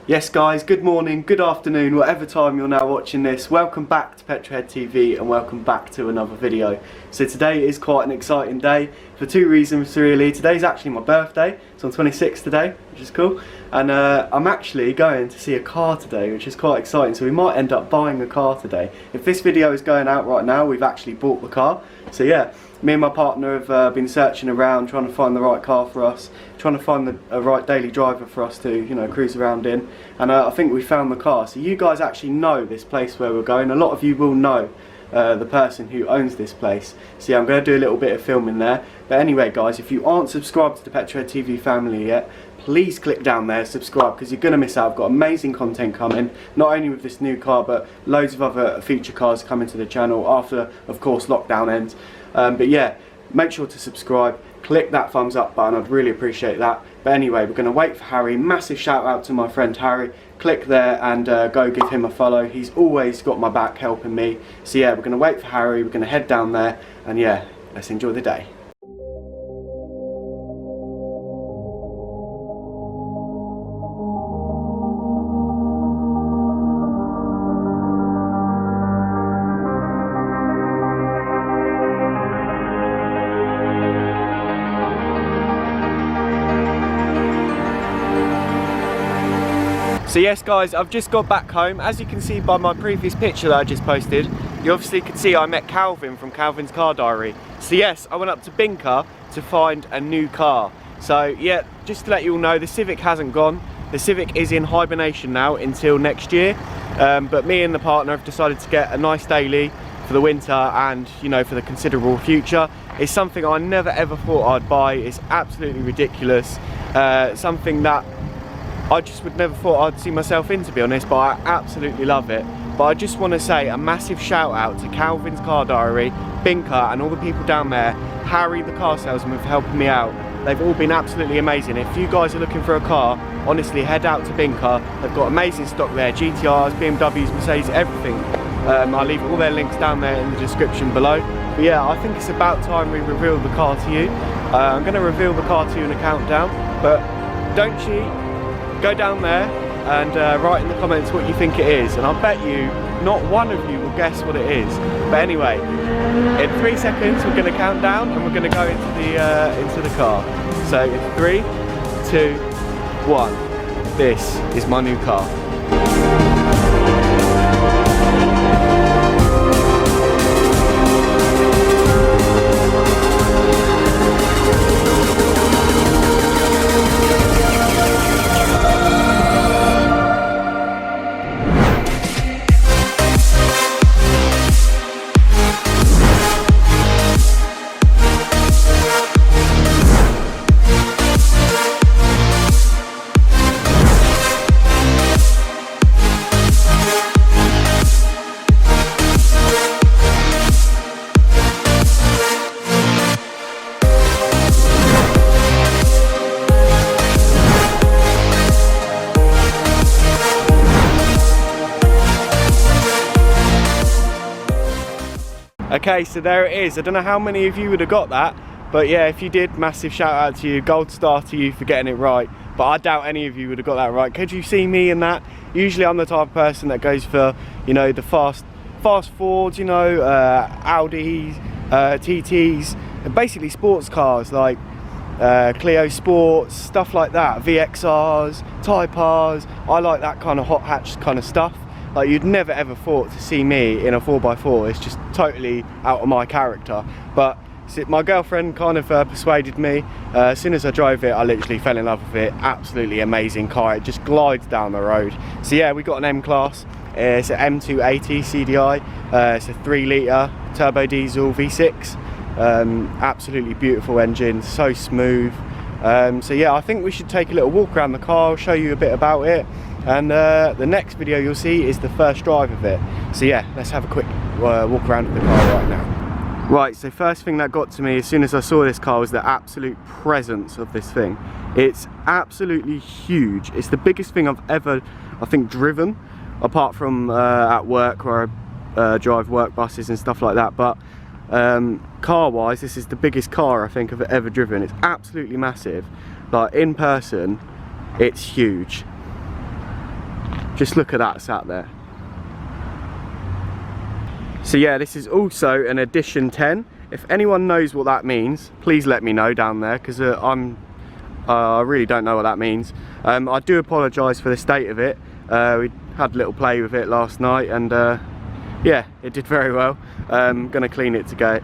Yes guys, good morning, good afternoon, whatever time you're now watching this. Welcome back to Petrol TV and welcome back to another video. So today is quite an exciting day for two reasons really. Today's actually my birthday, so I'm 26 today, which is cool. And I'm actually going to see a car today, which is quite exciting. So we might end up buying a car today. If this video is going out right now, we've actually bought the car. So yeah, me and my partner have been searching around, trying to find the right car for us, trying to find a right daily driver for us to, you know, cruise around in. And I think we found the car. So you guys actually know this place where we're going. A lot of you will know the person who owns this place. So yeah, I'm going to do a little bit of filming there. But anyway guys, if you aren't subscribed to the Petrol TV family yet, please click down there, subscribe, because you're going to miss out. I've got amazing content coming, not only with this new car, but loads of other feature cars coming to the channel after, of course, lockdown ends. But yeah, make sure to subscribe, click that thumbs up button, I'd really appreciate that. But anyway, we're going to wait for Harry. Massive shout out to my friend Harry. Click there and go give him a follow. He's always got my back helping me. So yeah, we're going to wait for Harry, we're going to head down there, and yeah, let's enjoy the day. So yes guys, I've just got back home. As you can see by my previous picture that I just posted, you obviously could see I met Calvin from Calvin's Car Diary. So yes, I went up to Binker to find a new car. So yeah, just to let you all know, the Civic hasn't gone. The Civic is in hibernation now until next year. But me and the partner have decided to get a nice daily for the winter and, you know, for the considerable future. It's something I never ever thought I'd buy. It's absolutely ridiculous. Something that I just would never thought I'd see myself in, to be honest, but I absolutely love it. But I just want to say a massive shout out to Calvin's Car Diary, Binker, and all the people down there, Harry the car salesman, for helping me out. They've all been absolutely amazing. If you guys are looking for a car, honestly head out to Binker. They've got amazing stock there, GTRs, BMWs, Mercedes, everything. I'll leave all their links down there in the description below. But yeah, I think it's about time we reveal the car to you. I'm going to reveal the car to you in a countdown, but don't cheat. Go down there and write in the comments what you think it is, and I bet you not one of you will guess what it is. But anyway, in 3 seconds we're going to count down and we're going to go into the car. So in 3, 2, 1. This is my new car. Okay, so there it is. I don't know how many of you would have got that, but yeah, if you did, massive shout out to you, gold star to you for getting it right. But I doubt any of you would have got that right. Could you see me in that? Usually I'm the type of person that goes for, you know, the fast Fords, you know, Audis, TTs, basically sports cars like Clio Sports, stuff like that, VXRs, Type Rs. I like that kind of hot hatch kind of stuff. Like, you'd never ever thought to see me in a 4x4. It's just totally out of my character. But my girlfriend kind of persuaded me. As soon as I drove it, I literally fell in love with it. Absolutely amazing car. It just glides down the road. So yeah, we got an M-Class. It's an M280 CDI. It's a 3 litre turbo diesel V6. Absolutely beautiful engine, so smooth. So yeah, I think we should take a little walk around the car. I'll show you a bit about it. And the next video you'll see is the first drive of it. So yeah, let's have a quick walk around with the car right now. Right, so first thing that got to me as soon as I saw this car was the absolute presence of this thing. It's absolutely huge. It's the biggest thing I've ever, I think, driven, apart from at work where I drive work buses and stuff like that. But car wise, this is the biggest car I think I've ever driven. It's absolutely massive. Like, in person, it's huge. Just look at that sat there. So yeah, this is also an edition 10. If anyone knows what that means, please let me know down there, because I really don't know what that means. I do apologise for the state of it. We had a little play with it last night, and yeah, it did very well. I'm gonna clean it today.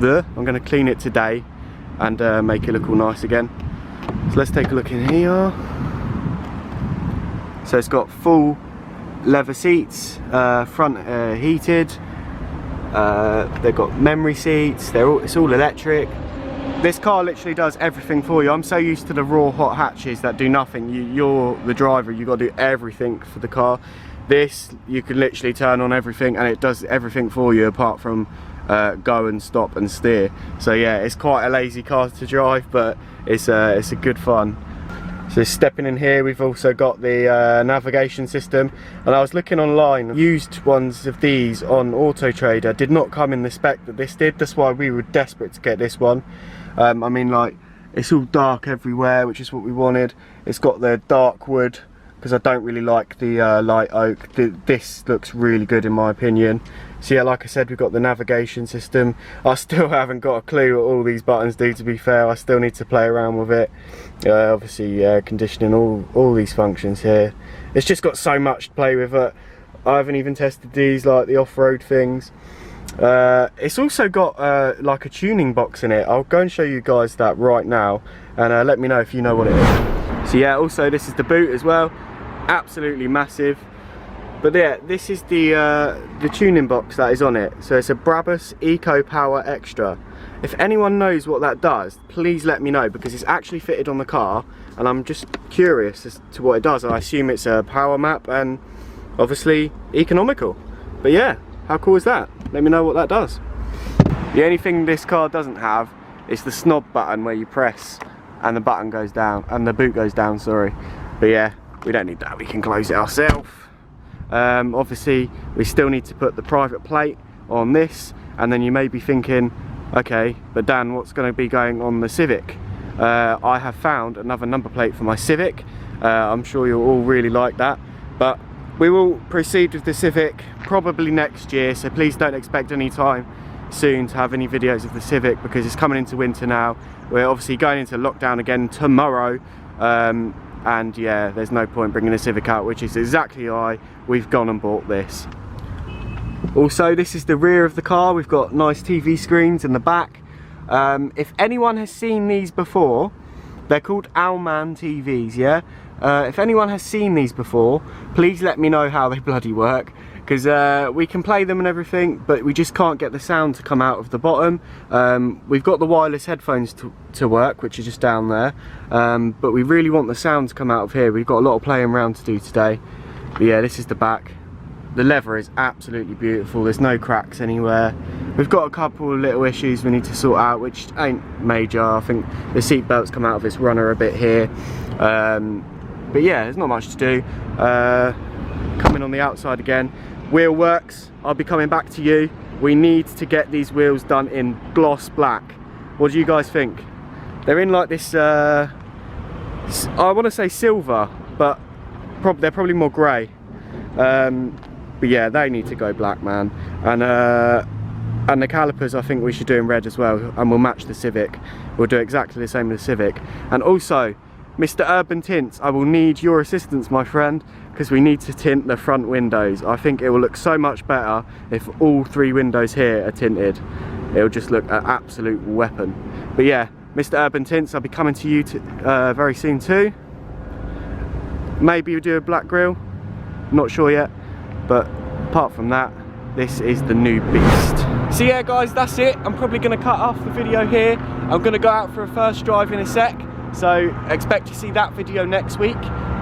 I'm gonna clean it today and make it look all nice again. So let's take a look in here. So it's got full leather seats, front heated. They've got memory seats. It's all electric. This car literally does everything for you. I'm so used to the raw hot hatches that do nothing. You're the driver, you've got to do everything for the car. This, you can literally turn on everything and it does everything for you apart from go and stop and steer. So yeah, it's quite a lazy car to drive, but it's a good fun. So stepping in here, we've also got the navigation system, and I was looking online. Used ones of these on Auto Trader did not come in the spec that this did. That's why we were desperate to get this one. I mean, like, it's all dark everywhere, which is what we wanted. It's got the dark wood, because I don't really like the light oak. This looks really good in my opinion. So yeah, like I said, we've got the navigation system. I still haven't got a clue what all these buttons do, to be fair. I still need to play around with it. Obviously air conditioning, all these functions here. It's just got so much to play with it. I haven't even tested these, like the off-road things. It's also got like a tuning box in it. I'll go and show you guys that right now, and let me know if you know what it is. So yeah, also this is the boot as well. Absolutely massive. But yeah, this is the tuning box that is on it. So it's a Brabus Eco Power Extra. If anyone knows what that does, please let me know, because it's actually fitted on the car and I'm just curious as to what it does. I assume it's a power map and obviously economical. But yeah, how cool is that? Let me know what that does. The only thing this car doesn't have is the snob button where you press and the button goes down, and the boot goes down, sorry. But yeah, we don't need that, we can close it ourselves. Obviously we still need to put the private plate on this, and then you may be thinking, okay, but Dan, what's going to be going on the Civic? I have found another number plate for my Civic. I'm sure you'll all really like that, but we will proceed with the Civic probably next year, so please don't expect any time soon to have any videos of the Civic, because it's coming into winter now. We're obviously going into lockdown again tomorrow, and yeah, there's no point bringing the Civic out, which is exactly why we've gone and bought this. Also, this is the rear of the car. We've got nice TV screens in the back. If anyone has seen these before, they're called Owlman TVs, yeah? If anyone has seen these before, please let me know how they bloody work, because we can play them and everything, but we just can't get the sound to come out of the bottom. We've got the wireless headphones to work, which are just down there, but we really want the sound to come out of here. We've got a lot of playing around to do today. But yeah, this is the back. The leather is absolutely beautiful. There's no cracks anywhere. We've got a couple of little issues we need to sort out, which ain't major. I think the seat belts come out of its runner a bit here, but yeah, there's not much to do. Coming on the outside again, wheel works. I'll be coming back to you. We need to get these wheels done in gloss black. What do you guys think? They're in like this I want to say silver, but they're probably more grey. But yeah, they need to go black, man. And the calipers, I think we should do in red as well, and we'll match the Civic. We'll do exactly the same with the Civic. And also, Mr. Urban Tints, I will need your assistance, my friend, because we need to tint the front windows. I think it will look so much better if all 3 windows here are tinted. It'll just look an absolute weapon. But yeah, Mr. Urban Tints, I'll be coming to you very soon too. Maybe we'll do a black grille, not sure yet, but apart from that, this is the new beast. So yeah guys, that's it. I'm probably going to cut off the video here. I'm going to go out for a first drive in a sec, so expect to see that video next week.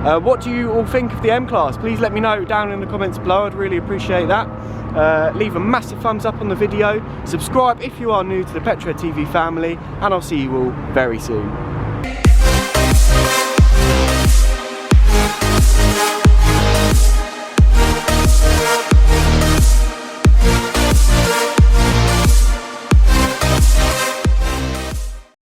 What do you all think of the M-Class? Please let me know down in the comments below, I'd really appreciate that. Leave a massive thumbs up on the video, subscribe if you are new to the Petrol TV family, and I'll see you all very soon.